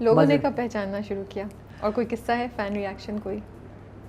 लोगों ने कब पहचानना शुरू किया, और कोई किस्सा है, फैन रिएक्शन कोई?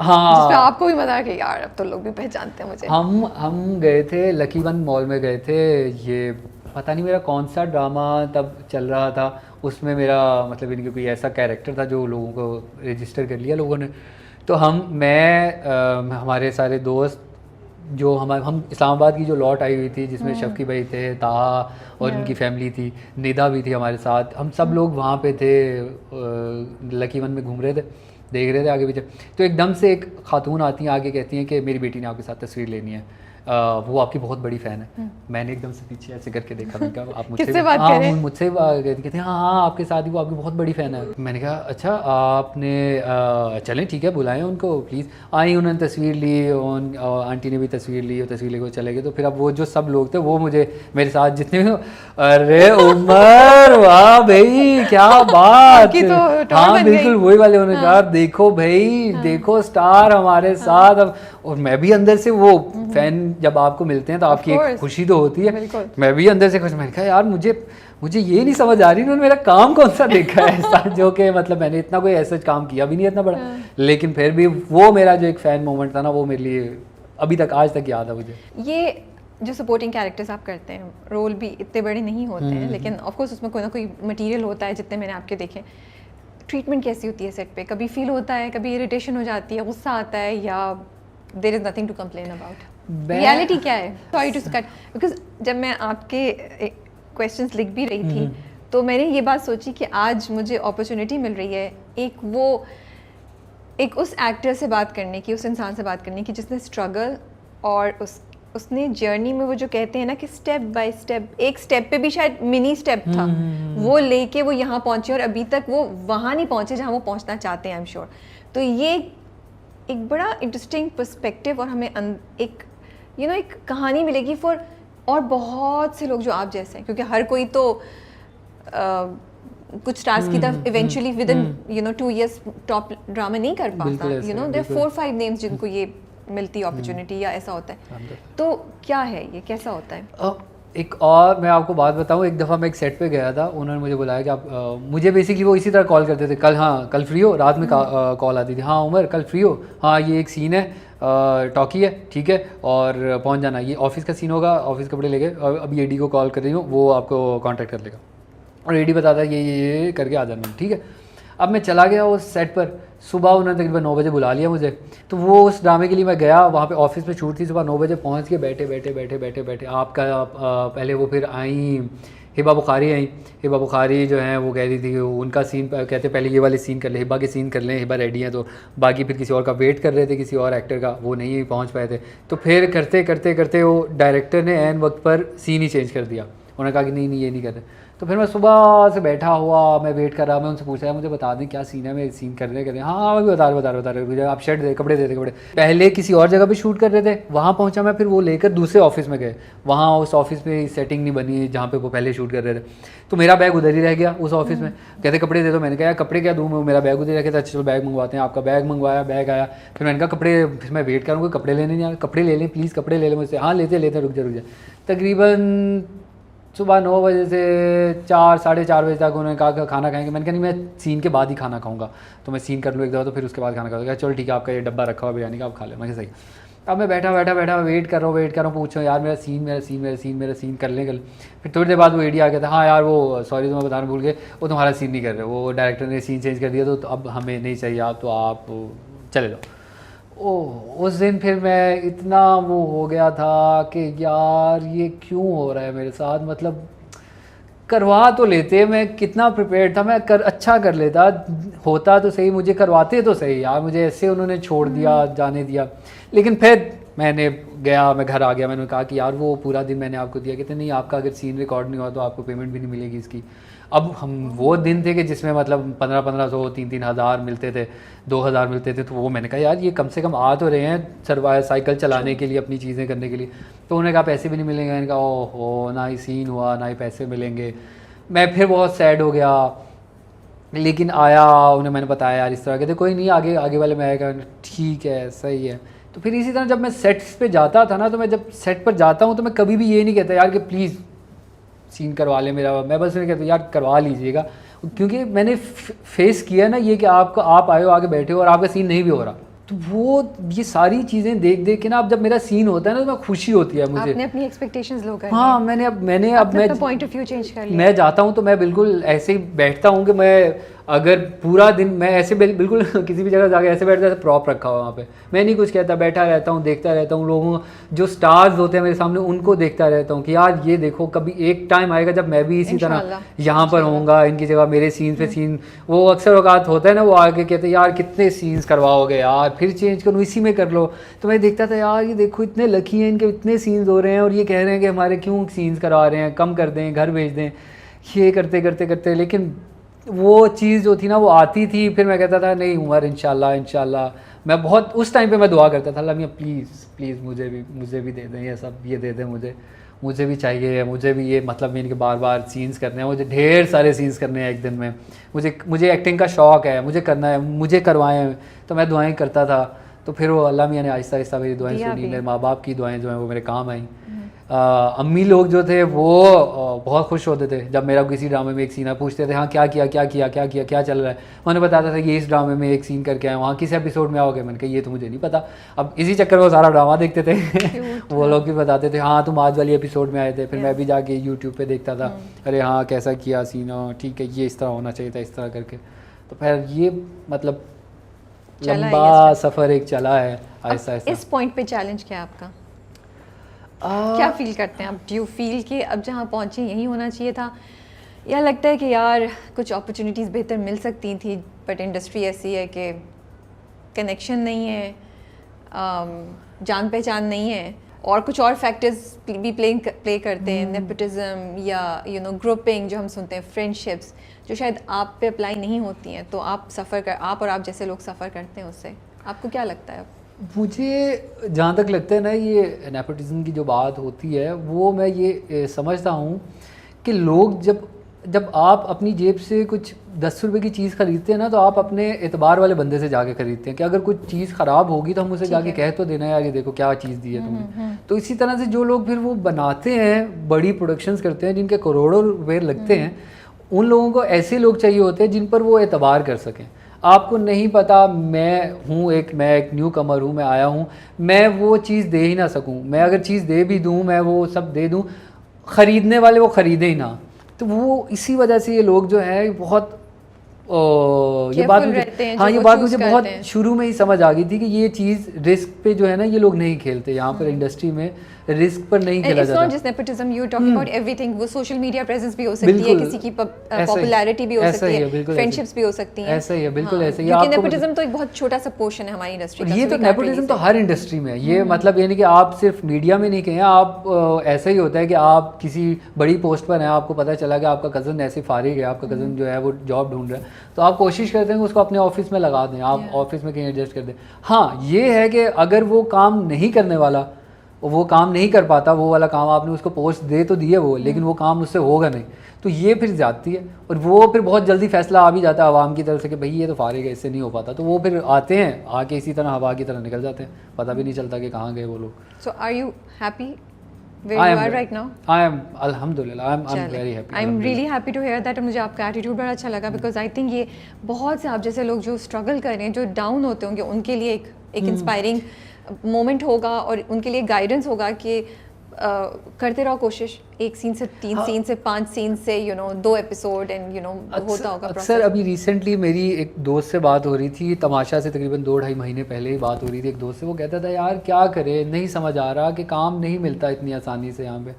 हाँ, जिसपे आपको भी मजा कि यार अब तो लोग भी पहचानते हैं मुझे। हम गए थे लकी वन मॉल में गए थे, ये पता नहीं मेरा कौन सा ड्रामा तब चल रहा था, उसमें मेरा मतलब इनके कोई ऐसा कैरेक्टर था जो लोगों को रजिस्टर कर लिया लोगों ने। तो हमारे सारे दोस्त जो हम इस्लामाबाद की जो लॉट आई हुई थी जिसमें शफ़की भाई थे, ताहा और उनकी फैमिली थी, निदा भी थी हमारे साथ, हम सब लोग वहाँ पे थे, लकी वन में घूम रहे थे, देख रहे थे आगे पीछे। तो एकदम से एक खातून आती हैं आगे, कहती हैं कि मेरी बेटी ने आपके साथ तस्वीर लेनी है, वो आपकी बहुत बड़ी फ़ैन है। मैंने एकदम से पीछे ऐसे करके देखा, मैंने कहा आप मुझसे किससे बात कर रहे हैं? मुझसे कहते हैं हाँ आपके साथ ही, वो आपकी बहुत बड़ी फ़ैन है। मैंने कहा अच्छा आपने चलें ठीक है बुलाएं उनको प्लीज़। आई, उन्होंने तस्वीर ली, आंटी ने भी तस्वीर ली और तस्वीर लेकर चले गए। तो फिर अब वो जो सब लोग थे वो मुझे मेरे साथ जितने भी, अरे उमर वाह भाई क्या बात, तो हाँ बिल्कुल वही वाले। उन्होंने कहा देखो भाई देखो स्टार हमारे साथ। अब और मैं भी अंदर से वो फैन जब आपको मिलते हैं तो आपकी एक खुशी तो होती है, मैं भी अंदर से खुश। मैंने कहा यार मुझे ये नहीं समझ आ रही उन्होंने मेरा काम कौन सा देखा है ऐसा, जो कि मतलब मैंने इतना कोई ऐसा काम किया भी नहीं इतना बड़ा, लेकिन फिर भी वो मेरा जो एक फ़ैन मोमेंट था ना, वो मेरे लिए अभी तक आज तक याद है मुझे। ये जो सपोर्टिंग कैरेक्टर्स आप करते हैं, रोल भी इतने बड़े नहीं होते हैं, लेकिन ऑफ कोर्स उसमें कोई ना कोई मटेरियल होता है, जितने मैंने आपके देखे। ट्रीटमेंट कैसी होती है सेट पे? कभी फील होता है, कभी इरिटेशन हो जाती है, गुस्सा आता है, या there is nothing to complain about? Reality क्या है? सॉरी टू कट, बिकॉज जब मैं आपके क्वेश्चंस लिख भी रही थी तो मैंने ये बात सोची कि आज मुझे अपॉर्चुनिटी मिल रही है एक उस एक्टर से बात करने की, उस इंसान से बात करने की जिसने स्ट्रगल और उसने जर्नी में वो जो कहते हैं ना कि स्टेप बाय स्टेप, एक स्टेप पे भी शायद मिनी स्टेप था, वो लेके वो यहाँ पहुँचे और अभी तक वो वहाँ नहीं पहुँचे जहाँ वो पहुँचना चाहते हैं, आई एम श्योर। तो ये एक बड़ा इंटरेस्टिंग पर्सपेक्टिव और हमें एक एक कहानी मिलेगी फॉर और बहुत से लोग जो आप जैसे हैं, क्योंकि हर कोई तो कुछ स्टार्स की तरफ eventually with in 2 years top drama नहीं कर पाता, देयर 4-5 नेम्स जिनको ये मिलती अपॉर्चुनिटी या ऐसा होता है। तो क्या है ये, कैसा होता है? एक और मैं आपको बात बताऊं, एक दफ़ा मैं एक सेट पे गया था, उन्होंने मुझे बुलाया कि आप मुझे बेसिकली वो इसी तरह कॉल करते थे, कल फ्री हो, रात में कॉल आती थी, हाँ उमर कल फ्री हो, हाँ ये एक सीन है, टॉकी है ठीक है और पहुंच जाना, ये ऑफिस का सीन होगा, ऑफिस कपड़े लेके अभी एडी को कॉल कर रही हूँ, वो आपको कांटेक्ट कर लेगा, और एडी बताता है ये करके आ जाना ठीक है। अब मैं चला गया उस सेट पर, सुबह उन्होंने तकरीबन 9 बजे बुला लिया मुझे, तो वो उस ड्रामे के लिए मैं गया, वहाँ पे ऑफिस में शूट थी, सुबह 9 बजे पहुँच के बैठे आपका पहले वो फिर आई हिबा बुखारी आई। हिबा बुखारी जो हैं वो कह रही थी कि उनका सीन, कहते पहले ये वाले सीन कर ले, हिबा के सीन कर लें, हिबा रेडी हैं, तो बाकी फिर किसी और का वेट कर रहे थे, किसी और एक्टर का, वो नहीं पहुँच पाए थे। तो फिर करते वो डायरेक्टर ने ऐन वक्त पर सीन ही चेंज कर दिया, उन्होंने कहा कि नहीं ये नहीं कर रहे। तो फिर मैं सुबह से बैठा हुआ, मैं वेट कर रहा, मैं उनसे पूछ रहा मुझे बता दें क्या सीन है, मैं सीन कर रहे हाँ मैं बता रहे मुझे, आप शर्ट दे कपड़े दे कपड़े। पहले किसी और जगह पे शूट कर रहे थे, वहाँ पहुँचा मैं, फिर वो लेकर दूसरे ऑफिस में गए, वहाँ उस ऑफिस में सेटिंग नहीं बनी जहाँ पे वो पहले शूट कर रहे थे, तो मेरा बैग उधर ही रह गया उस ऑफिस में। कहते कपड़े दे दो, मैंने कहा यार कपड़े क्या दूँ, मेरा बैग उधर रह गया था, अच्छा चलो बैग मंगवाते हैं, आपका बैग मंगवाया, बैग आया, फिर मैंने कहा कपड़े, फिर मैं वेट करूँगा, कपड़े लेने नहीं आया, कपड़े ले लें प्लीज़, कपड़े ले लें मुझसे, हाँ लेते रुक जा। तकरीबन सुबह 9 बजे से 4-4:30 बजे तक उन्होंने कहा खाना खाएंगे, मैंने कहा नहीं मैं सीन के बाद ही खाना खाऊंगा, तो मैं सीन कर लूँ एक दफ़ा तो फिर उसके बाद खाना खाऊंगा। चलो ठीक है आपका ये डब्बा रखा हुआ बिरयानी का, आप खा ले। मैं सही। अब मैं बैठा वेट कर रहा हूँ, पूछ रहा हूँ यार मेरा सीन कर लें। फिर थोड़ी देर बाद वो एडी आ गया था, हाँ यार वो सॉरी तो मैं बताना भूल गए, वो तुम्हारा सीन नहीं कर रहे, वो डायरेक्टर ने सीन चेंज कर दिया, तो अब हमें नहीं चाहिए आप, तो आप चले जाओ। उस दिन फिर मैं इतना वो हो गया था कि यार ये क्यों हो रहा है मेरे साथ, मतलब करवा तो लेते, मैं कितना प्रिपेयर्ड था, मैं अच्छा कर लेता, होता तो सही, मुझे करवाते तो सही यार, मुझे ऐसे उन्होंने छोड़ दिया, जाने दिया। लेकिन फिर मैं घर आ गया, मैंने कहा कि यार वो पूरा दिन मैंने आपको दिया, कहते नहीं आपका अगर सीन रिकॉर्ड नहीं हुआ तो आपको पेमेंट भी नहीं मिलेगी इसकी। अब हम वो दिन थे कि जिसमें मतलब 1500 3 हज़ार मिलते थे, 2000 मिलते थे, तो वो मैंने कहा यार ये कम से कम आ तो रहे हैं साइकिल चलाने के लिए, अपनी चीज़ें करने के लिए। तो उन्होंने कहा पैसे भी नहीं मिलेंगे, मैंने कहा ओहो ना ही सीन हुआ ना ही पैसे मिलेंगे। मैं फिर बहुत सैड हो गया, लेकिन आया उन्हें मैंने बताया यार इस तरह, कहते कोई नहीं आगे वाले में आएगा, ठीक है सही है। तो फिर इसी तरह जब मैं सेट्स पे जाता था ना, तो मैं जब सेट पर जाता हूँ तो मैं कभी भी ये नहीं कहता यार कि प्लीज़ सीन करवा ले मेरा, मैं बस नहीं कहता यार करवा लीजिएगा, क्योंकि मैंने फेस किया ना ये कि आप आए हो, आगे बैठे हो और आपका सीन नहीं भी हो रहा, तो वो ये सारी चीज़ें देख देख के ना, अब जब मेरा सीन होता है ना तो मैं खुशी होती है मुझे। आपने अपनी एक्सपेक्टेशंस लो कर हाँ, मैंने मैं पॉइंट ऑफ व्यू चेंज कर लिया। मैं जाता हूँ तो मैं बिल्कुल ऐसे ही बैठता हूँ कि मैं अगर पूरा दिन मैं ऐसे बिल्कुल किसी भी जगह जाके ऐसे बैठता है, प्रॉप रखा हुआ वहाँ पे, मैं नहीं कुछ कहता, बैठा रहता हूँ, देखता रहता हूँ लोगों जो स्टार्स होते हैं मेरे सामने उनको देखता रहता हूँ कि यार ये देखो कभी एक टाइम आएगा जब मैं भी इसी तरह यहाँ पर होऊंगा, इनकी जगह मेरे सीन पे सीन। वो अक्सर औकात होता है ना, वो आके कहते हैं यार कितने सीन्स करवाओगे यार, फिर चेंज करूँ, इसी में कर लो। तो मैं देखता था यार ये देखो इतने लकी हैं, इनके इतने सीन्स हो रहे हैं और ये कह रहे हैं कि हमारे क्यों सीन्स करवा रहे हैं, कम कर दें, घर भेज दें, ये करते करते करते। लेकिन वो चीज़ जो थी ना वो आती थी, फिर मैं कहता था नहीं उमर इंशाल्लाह। मैं बहुत उस टाइम पे मैं दुआ करता था, अल्लाह मियां प्लीज़ मुझे भी दे दें ये सब, ये दे दें मुझे भी चाहिए, मुझे भी ये मतलब इनके बार बार सीन्स करने हैं, मुझे ढेर सारे सीन्स करने हैं एक दिन में, मुझे एक्टिंग का शौक़ है, मुझे करना है, मुझे करवाएं। तो मैं दुआएं करता था, तो फिर वो अल्लाह मियां ने आहिस्ता आहिस्ता मेरी दुआएं सुनी, मेरे माँ बाप की दुआएं जो हैं वो मेरे काम आई। अम्मी लोग जो थे वो बहुत खुश होते थे जब मेरा किसी ड्रामे में एक सीन पूछते थे, हाँ क्या किया क्या चल रहा है। उन्हें बताता था कि इस ड्रामे में एक सीन करके आए, वहाँ किस एपिसोड में आओगे। मैंने कहा ये तो मुझे नहीं पता। अब इसी चक्कर में वो सारा ड्रामा देखते थे वो लोग भी बताते थे हाँ तुम आज वाली एपिसोड में आए थे। फिर मैं भी जाके यूट्यूब पे देखता था, अरे हाँ कैसा किया सीन, ठीक है ये इस तरह होना चाहिए था, इस तरह करके। तो फिर ये मतलब लंबा सफ़र एक चला है आहिस्ता आहिस्ता। इस पॉइंट पे चैलेंज क्या है आपका? क्या फील करते हैं आप? डू यू फील कि अब जहाँ पहुँचे यही होना चाहिए था, या लगता है कि यार कुछ अपॉर्चुनिटीज़ बेहतर मिल सकती थी बट इंडस्ट्री ऐसी है कि कनेक्शन नहीं है, जान पहचान नहीं है, और कुछ और फैक्टर्स भी प्ले करते हैं, नेपोटिज्म या ग्रुपिंग जो हम सुनते हैं, फ्रेंडशिप्स जो शायद आप पे अप्लाई नहीं होती हैं, तो आप और आप जैसे लोग सफ़र करते हैं उससे। आपको क्या लगता है? मुझे जहाँ तक लगता है ना, ये नेपोटिज्म की जो बात होती है वो मैं ये समझता हूँ कि लोग जब आप अपनी जेब से कुछ 10 रुपये की चीज़ खरीदते हैं ना, तो आप अपने एतबार वाले बंदे से जाके खरीदते हैं कि अगर कुछ चीज़ ख़राब होगी तो हम उसे जाके कह तो देना यार ये देखो क्या चीज़ दी है तुमने। तो इसी तरह से जो लोग फिर वो बनाते हैं, बड़ी प्रोडक्शंस करते हैं जिनके करोड़ों रुपये लगते हैं, उन लोगों को ऐसे लोग चाहिए होते हैं जिन पर वो एतबार कर सकें। आपको नहीं पता, मैं एक न्यू कमर हूँ, मैं आया हूँ, मैं वो चीज़ दे ही ना सकूँ। मैं अगर चीज़ दे भी दूँ, मैं वो सब दे दूँ, ख़रीदने वाले वो ख़रीदे ही ना। तो वो इसी वजह से ये लोग जो है बहुत ये बात मुझे बहुत शुरू में ही समझ आ गई थी कि ये चीज़ रिस्क पे जो है ना, ये लोग नहीं खेलते यहाँ पर इंडस्ट्री में, रिस्क पर नहीं खेला जाता। It's not just nepotism, you talking about everything। वो सोशल मीडिया प्रेजेंस भी हो सकती है, किसी की पॉपुलैरिटी भी हो सकती है, फ्रेंडशिप्स भी हो सकती हैं। ऐसा ही है, बिल्कुल ऐसा ही है। क्योंकि नेपोटिज्म तो एक बहुत छोटा सा पोर्शन है हमारी इंडस्ट्री का। ये तो नेपोटिज्म तो हर इंडस्ट्री में है। ये मतलब ये नहीं कि आप सिर्फ मीडिया में नहीं कहें, आप ऐसा ही होता है कि आप किसी बड़ी पोस्ट पर हैं, आपको पता चला कि आपका कज़न ऐसे फारिग है, आपका कज़न जो है वो जॉब ढूंढ रहा है, तो आप कोशिश करते हैं कि उसको अपने ऑफिस में लगा दें, आप ऑफिस में कहीं एडजस्ट कर दें। हाँ ये है कि अगर वो काम नहीं करने वाला, वो काम नहीं कर पाता, वो वाला काम आपने उसको पोस्ट दे तो दिए वो, लेकिन वो काम उससे होगा नहीं, तो ये फिर ज़्यादती है। और वो फिर बहुत जल्दी फैसला आ भी जाता है आवाम की तरफ से कि भाई ये तो फारिग है, इससे नहीं हो पाता, तो वो फिर आते हैं, आके इसी तरह हवा की तरह निकल जाते हैं, पता भी नहीं चलता कि कहाँ गए वो लोग। So are you happy where you are right now? I am alhamdulillah, I'm very happy. I'm really happy to hear that। मुझे आपका एटीट्यूड बड़ा अच्छा लगा, बिकॉज आई थिंक ये बहुत से आप जैसे लोग जो स्ट्रगल कर रहे हैं, जो डाउन होते होंगे, उनके लिए एक इंस्पायरिंग मोमेंट होगा और उनके लिए गाइडेंस होगा कि करते रहो कोशिश, एक सीन से 3 सीन से 5 सीन से 2 एपिसोड एंड होता होगा। अक्सर अभी रिसेंटली मेरी एक दोस्त से बात हो रही थी, तमाशा से तकरीबन 2-2.5 महीने पहले ही बात हो रही थी एक दोस्त से। वो कहता था यार क्या करे, नहीं समझ आ रहा कि काम नहीं मिलता इतनी आसानी से यहाँ पे।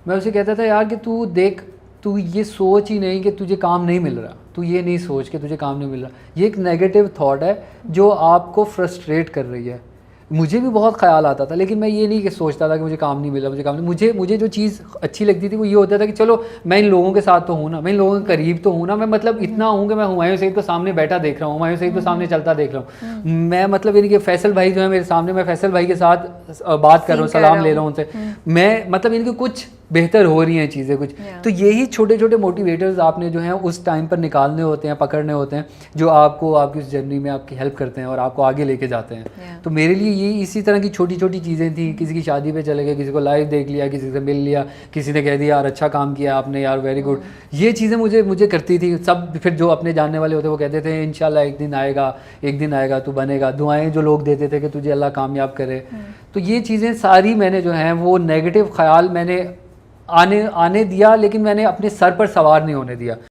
मैं उसे कहता था यार कि तू देख, तू ये सोच ही नहीं कि तुझे काम नहीं मिल रहा, तू ये नहीं सोच कि तुझे काम नहीं मिल रहा। ये एक नेगेटिव थॉट है जो आपको फ्रस्ट्रेट कर रही है। मुझे भी बहुत ख्याल आता था, लेकिन मैं ये नहीं कि सोचता था कि मुझे काम नहीं मिला, मुझे जो चीज़ अच्छी लगती थी वो ये होता था कि चलो मैं इन लोगों के साथ तो हूँ ना, मैं इन लोगों के करीब तो हूँ ना, मैं मतलब इतना हूँ कि मैं हुमायूं सईद को सामने बैठा देख रहा हूँ, हुमायूं सईद को सामने चलता देख रहा हूँ मैं, मतलब यानी कि फैसल भाई जो है मेरे सामने, मैं फैसल भाई के साथ बात कर रहा हूँ, सलाम ले रहा हूँ उनसे, मैं मतलब इनके कुछ बेहतर हो रही हैं चीज़ें कुछ। Yeah. तो यही छोटे छोटे मोटिवेटर्स आपने जो हैं उस टाइम पर निकालने होते हैं, पकड़ने होते हैं, जो आपको आपकी उस जर्नी में आपकी हेल्प करते हैं और आपको आगे लेके जाते हैं। Yeah. तो मेरे लिए ये इसी तरह की छोटी छोटी चीज़ें थी। किसी की शादी पे चले गए, किसी को लाइव देख लिया, किसी से मिल लिया, किसी ने कह दिया यार अच्छा काम किया आपने यार, वेरी गुड। ये चीज़ें मुझे करती थी सब। फिर जो अपने जानने वाले होते वो कहते थे इंशाल्लाह एक दिन आएगा तू बनेगा। दुआएं जो लोग देते थे कि तुझे अल्लाह कामयाब करे। तो ये चीज़ें सारी मैंने जो हैं वो नेगेटिव ख्याल मैंने आने दिया, लेकिन मैंने अपने सर पर सवार नहीं होने दिया।